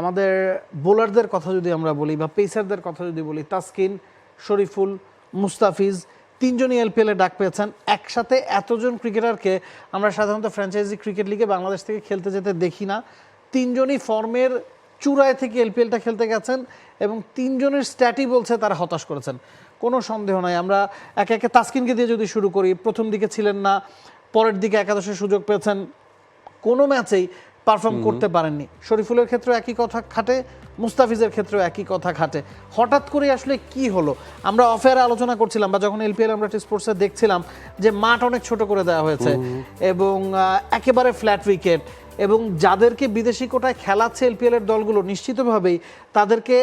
আমাদের বোলারদের কথা যদি আমরা বলি বা পেসারদের কথা যদি বলি, তাসকিন, শরীফুল, মুস্তাফিজ তিনজনই এলপিএলে ডাক পেয়েছেন। একসাথে এতজন ক্রিকেটারকে আমরা সাধারণত ফ্র্যাঞ্চাইজি ক্রিকেট লিগে বাংলাদেশ থেকে খেলতে যেতে দেখি না। তিনজনই ফর্মের চূড়ায় থেকে এলপিএলটা খেলতে গেছেন এবং তিনজনের স্ট্যাটই বলছে তারা হতাশ করেছেন, কোনো সন্দেহ নাই। আমরা একে একে তাসকিনকে দিয়ে যদি শুরু করি, প্রথম দিকে ছিলেন না, পরের দিকে একাদশের সুযোগ পেয়েছেন, কোনো ম্যাচেই পারফর্ম করতে পারেননি। শরীফুলের ক্ষেত্রেও একই কথা খাটে, মুস্তাফিজের ক্ষেত্রেও একই কথা খাটে। হঠাৎ করে আসলে কি হলো? আমরা অফেয়ারে আলোচনা করছিলাম বা যখন এলপিএল আমরা স্পোর্টসে দেখছিলাম যে মাঠ অনেক ছোট করে দেওয়া হয়েছে এবং একেবারে ফ্ল্যাট উইকেট, এবং যাদেরকে বিদেশি কোটায় খেলাচ্ছে এলপিএল এর দলগুলো নিশ্চিতভাবেই তাদেরকে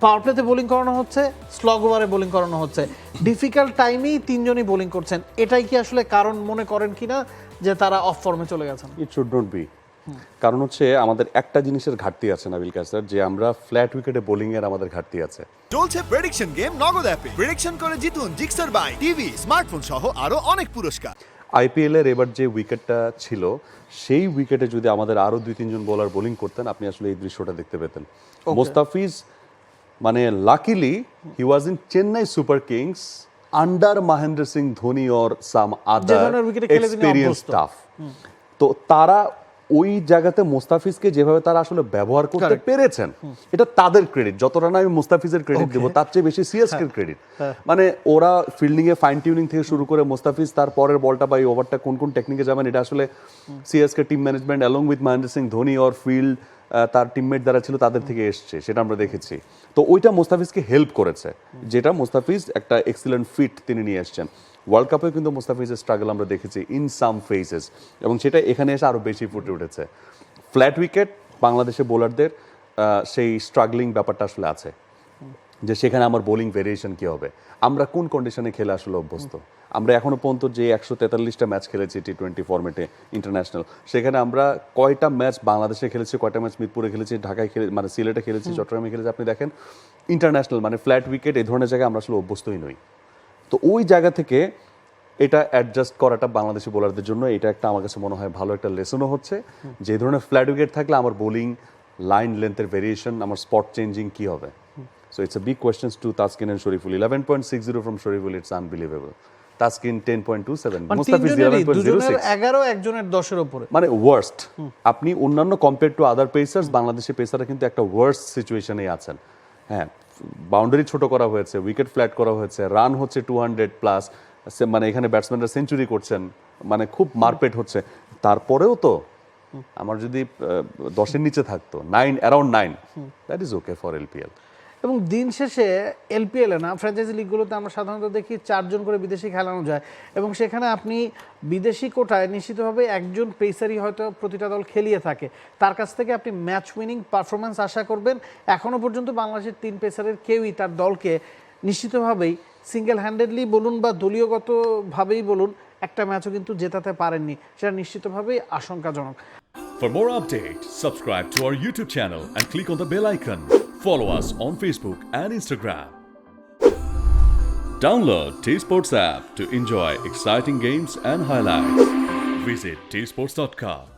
পাওয়ার প্লেতে বোলিং করানো হচ্ছে, স্লগ ওভারে বোলিং করানো হচ্ছে। ডিফিকাল্ট টাইমেই তিনজনই বোলিং করছেন। এটাই কি আসলে কারণ মনে করেন কিনা যে তারা অফ ফর্মে চলে গেছেন? It should not be. কারণ হচ্ছে আমাদের একটা জিনিসের ঘাটতি আছে নাবিল কাসার, যে আমরা ফ্ল্যাট উইকেটে বোলিং এর আমাদের ঘাটতি আছে। চলছে প্রেডিকশন গেম নগদ অ্যাপে। প্রেডিকশন করে জিতুন জিক্সার বাই টিভি, স্মার্টফোন সহ আরো অনেক পুরস্কার। আইপিএল এর এবার যে উইকেটটা ছিল, সেই উইকেটে যদি আমাদের আরো 2-3 জন বোলার বোলিং করতেন, আপনি আসলে এই দৃশ্যটা দেখতে পেতেন। মুস্তাফিজ মানে luckily he was in Chennai Super Kings under Mahendra Singh Dhoni or some other experience staff. তো তারা ওই জায়গাতে মুস্তাফিজকে যেভাবে তারা আসলে ব্যবহার করতে পেরেছেন, এটা তাদের ক্রেডিট। যতটা না আমি মুস্তাফিজের ক্রেডিট দেবো, তার চেয়ে বেশি সিএসকে ক্রেডিট। মানে ওরা ফিল্ডিং এ ফাইন টিউনিং থেকে শুরু করে মুস্তাফিজ তার পরের বলটা বা এই ওভারটা কোন কোন টেকনিকে যাবেন, এটা আসলে CSK team management along with Mahendra Singh Dhoni or field তার টিমমেট যারা ছিল তাদের থেকে এসছে, সেটা আমরা দেখেছি। তো ওইটা মুস্তাফিজকে হেল্প করেছে, যেটা মুস্তাফিজ একটা এক্সিলেন্ট ফিট তিনি নিয়ে এসছেন। ওয়ার্ল্ড কাপে কিন্তু মুস্তাফিজের স্ট্রাগল আমরা দেখেছি ইন সাম ফেসেস, এবং সেটা এখানে এসে আরও বেশি ফুটে উঠেছে। ফ্ল্যাট উইকেট বাংলাদেশের বোলারদের সেই স্ট্রাগলিং ব্যাপারটা আসলে আছে, যে সেখানে আমার বোলিং ভেরিয়েশন কী হবে, আমরা কোন কন্ডিশনে খেলে আসলে অভ্যস্ত। আমরা এখনো পর্যন্ত যে 143টা ম্যাচ খেলেছি টি20 ফরম্যাটে ইন্টারন্যাশনাল, সেখানে আমরা কয়টা ম্যাচ বাংলাদেশে খেলেছি, কয়টা ম্যাচ মিরপুরে খেলেছি, ঢাকায় মানে সিলেটে খেলেছি, চট্টগ্রামে খেলেছি। আপনি দেখেন ইন্টারন্যাশনাল মানে ফ্ল্যাট উইকেট এই ধরনের জায়গায় আমরা আসলে অভ্যস্তই নই। তো ওই জায়গা থেকে এটা অ্যাডজাস্ট করাটা বাংলাদেশি বোলারদের জন্য এটা একটা আমার কাছে মনে হয় ভালো একটা লেসনও হচ্ছে, যে ধরনের ফ্ল্যাট উইকেট থাকলে আমার বোলিং লাইন লেন্থের ভেরিয়েশন, আমার স্পট চেঞ্জিং কি হবে। So it's a big question to Taskin and Shoriful. 11.60 from Shoriful, it's unbelievable. Taskin 10.27, Mustafiz 11.06. 11 একজনের 10 এর উপরে, মানে ওয়ার্স্ট। আপনি অন্যান্য কম্পেয়ার টু আদার পেসার্স, বাংলাদেশের পেসাররা কিন্তু একটা ওয়ার্স্ট সিচুয়েশনে আছেন। হ্যাঁ, বাউন্ডারি ছোট করা হয়েছে, উইকেট ফ্ল্যাট করা হয়েছে, রান হচ্ছে 200+, মানে এখানে ব্যাটসম্যানরা সেঞ্চুরি করছেন, মানে খুব মারপেট হচ্ছে। তারপরেও তো আমার যদি 10-এর নিচে থাকতো, 9 around 9, that is okay for LPL. এবং দিন শেষে এলপিএলে না, ফ্র্যাঞ্চাইজি লিগগুলোতে আমরা সাধারণত দেখি 4 জন করে বিদেশি খেলানো যায়, এবং সেখানে আপনি বিদেশি কোটায় নিশ্চিতভাবে একজন পেসারই হয়তো প্রতিটা দল খেলিয়ে থাকে, তার কাছ থেকে আপনি ম্যাচ উইনিং পারফরমেন্স আশা করবেন। এখনও পর্যন্ত বাংলাদেশের 3 পেসারের কেউই তার দলকে নিশ্চিতভাবেই সিঙ্গেল হ্যান্ডেডলি বলুন বা দলীয়গতভাবেই বলুন একটা ম্যাচও কিন্তু জেতাতে পারেননি, সেটা নিশ্চিতভাবেই আশঙ্কাজনক। For more updates, subscribe to our YouTube channel and click on the bell icon. Follow us on Facebook and Instagram. Download T-Sports app to enjoy exciting games and highlights. Visit tsports.com.